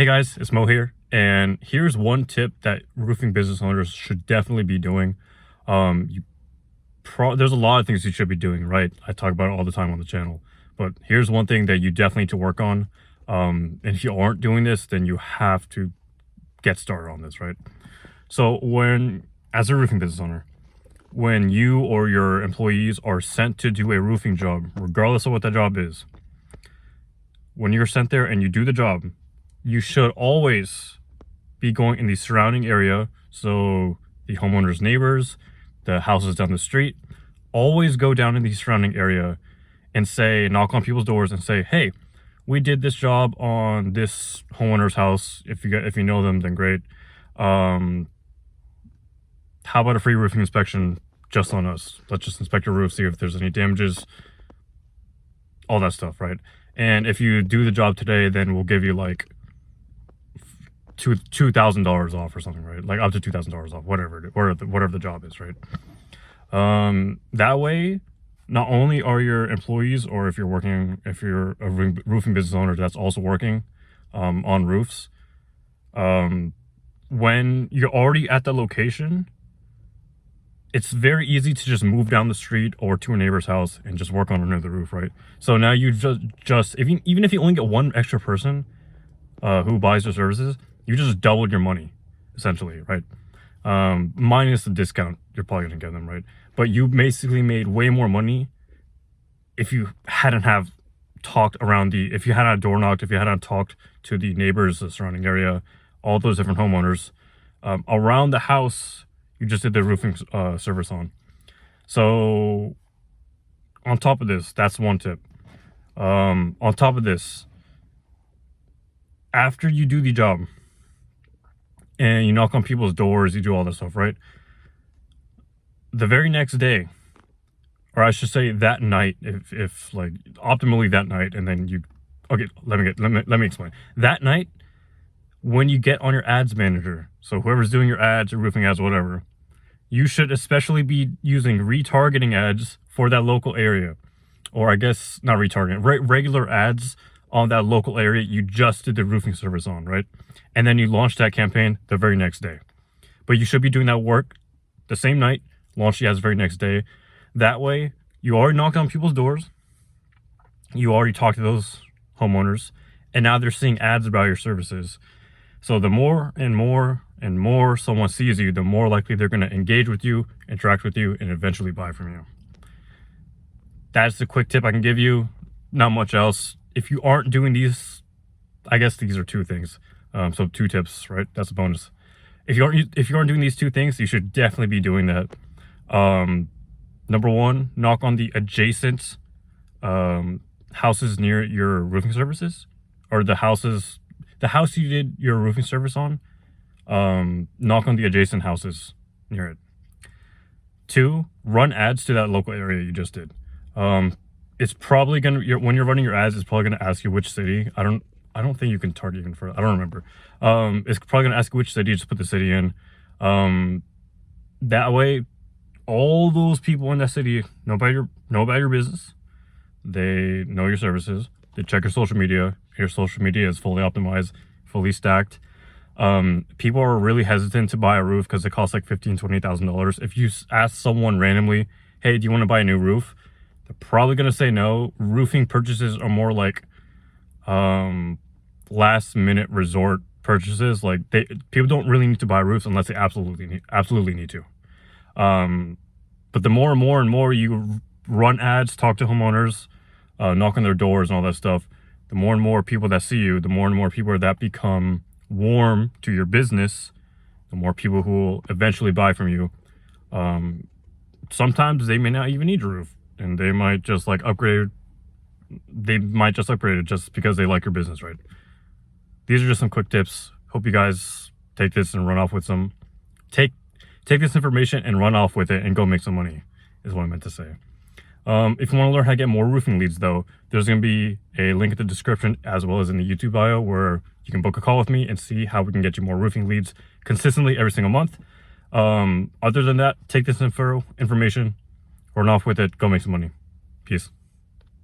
Hey guys, it's Mo here, and here's one tip that roofing business owners should definitely be doing. You there's a lot of things you should be doing, right? I talk about it all the time on the channel, but here's one thing that you definitely need to work on. And if you aren't doing this, then you have to get started on this, right? So as a roofing business owner, when you or your employees are sent to do a roofing job, regardless of what that job is, when you're sent there and you do the job, you should always be going in the surrounding area. So the homeowner's neighbors, the houses down the street, always go down in the surrounding area and knock on people's doors and say, hey, we did this job on this homeowner's house. If you know them, then great. How about a free roofing inspection just on us? Let's just inspect your roof, see if there's any damages, all that stuff, right? And if you do the job today, then we'll give you like $2,000 off or something, right? Like up to $2,000 off, whatever the job is, right? That way, not only are your employees, or if you're a roofing business owner that's also working on roofs, when you're already at the location, it's very easy to just move down the street or to a neighbor's house and just work on another roof, right? So now you even if you only get one extra person who buys your services, you just doubled your money, essentially, right? Minus the discount you're probably gonna give them, right? But you basically made way more money if you hadn't talked if you hadn't door knocked, if you hadn't talked to the neighbors, the surrounding area, all those different homeowners around the house you just did the roofing service on. So on top of this, that's one tip. On top of this, after you do the job and you knock on people's doors, you do all this stuff, right? The very next day, or I should say that night, if like optimally that night, and then let me explain. That night, when you get on your ads manager, so whoever's doing your ads or roofing ads, whatever, you should especially be using retargeting ads for that local area. Or I guess not retargeting, regular ads on that local area you just did the roofing service on, right? And then you launch that campaign the very next day. But you should be doing that work the same night, launch the ads the very next day. That way, you already knocked on people's doors, you already talked to those homeowners, and now they're seeing ads about your services. So the more and more and more someone sees you, the more likely they're going to engage with you, interact with you, and eventually buy from you. That's the quick tip I can give you. Not much else. If you aren't doing these, I guess these are two things. So 2 tips, right? That's a bonus. If you aren't doing these 2 things, you should definitely be doing that. Number 1, knock on the adjacent houses near your roofing services, or the house you did your roofing service on. Knock on the adjacent houses near it. 2, run ads to that local area you just did. It's probably when you're running your ads, it's probably gonna ask you which city. I don't think you can target even further. I don't remember. It's probably gonna ask you which city. Just put the city in. That way, all those people in that city know about your business. They know your services. They check your social media. Your social media is fully optimized, fully stacked. People are really hesitant to buy a roof because it costs like $15,000-$20,000. If you ask someone randomly, hey, do you want to buy a new roof? They're probably going to say no. Roofing purchases are more like last minute resort purchases. Like people don't really need to buy roofs unless they absolutely need to. But the more and more you run ads, talk to homeowners, knock on their doors and all that stuff, the more and more people that see you, the more and more people that become warm to your business, the more people who will eventually buy from you. Sometimes they may not even need your roof, and they might just upgrade it just because they like your business, right? These are just some quick tips. Hope you guys take this and run off with some take this information and run off with it and go make some money, is what I meant to say. If you want to learn how to get more roofing leads, though, there's going to be a link in the description as well as in the YouTube bio where you can book a call with me and see how we can get you more roofing leads consistently every single month. Other than that, take this information, run off with it, go make some money. Peace.